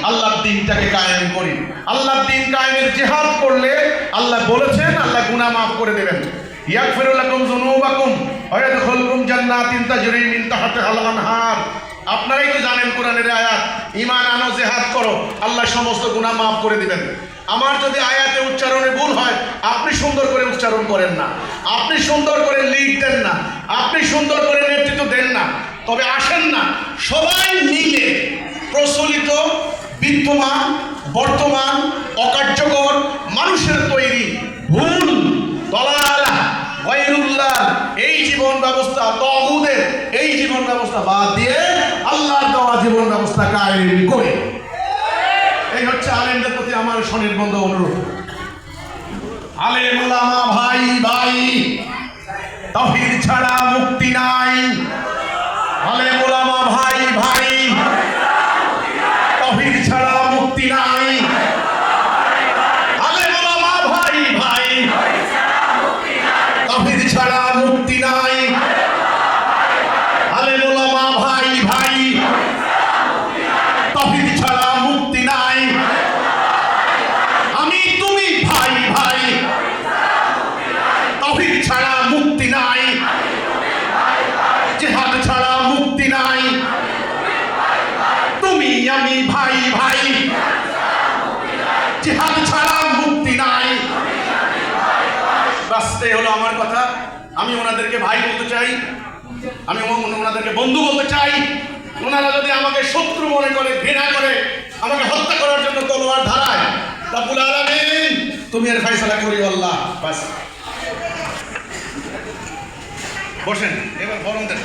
আল্লাহর দ্বীনটাকে কায়েম করি। আল্লাহর দ্বীন কায়েমের জিহাদ করলে আল্লাহ বলেছেন আল্লাহ গুনাহ মাফ করে দেবেন। ইয়াগফিরু লাকুম যুনুবাকুম ওয়া ইয়াদখুলকুম জান্নাতিন তাজরি মিন তাহতিহাল আনহার। আপনারাই তো জানেন কোরআনের আয়াত, ঈমান আনো জিহাদ করো, আল্লাহ সমস্ত গুনাহ মাফ করে দিবেন। আমার যদি আয়াতে উচ্চারণে ভুল হয়, আপনি সুন্দর করে উচ্চারণ করেন না, আপনি সুন্দর করে লিড দেন না, আপনি সুন্দর করে নেতৃত্ব দেন না, তবে আসেন না সবাই মিলে প্রচলিত বিদ্যমান বর্তমান অকার্যকর মানুষের তৈরি ভুল দলালা গায়রুল্লাহ এই জীবন ব্যবস্থা, তাগুতের এই জীবন ব্যবস্থা বাদ দিয়ে আল্লাহর দেওয়া জীবন ব্যবস্থা কায়েম করে। এই হচ্ছে আলেমদের প্রতি আমার স্বনির্বন্ধ অনুরোধ। আলেম ওলামা ভাই ভাই, তাওহীদ ছাড়া মুক্তি নাই। আলেম ওলামা ভাই ভাই, তাওহীদ ছাড়া মুক্তি নাই। আলেম ওলামা ভাই ভাই, তাওহীদ ছাড়া মুক্তি নাই। আলেম ওলামা ভাই ভাই, তাওহীদ ছাড়া মুক্তি নাই। আমি তুমি ভাই ভাই, তাওহীদ ছাড়া মুক্তি নাই। জিহাদ ছাড়া মুক্তি নাই। তুমি আমি ভাই ভাই, জিহাদ ছাড়া মুক্তি নাই। বাস্তে হলো আমার কথা। আমি ওনাদেরকে ভাই বলতে চাই, আমি ওনাদেরকে বন্ধু বলতে চাই। ওনারা যদি আমাকে শত্রু মনে করে, ঘৃণা করে, আমাকে হত্যা করার জন্য তলোয়ার ধারায়, রব্বুল আলামিন তুমি এর ফয়সালা করি আল্লাহ। বাস বসেন, এবার বরং দেন।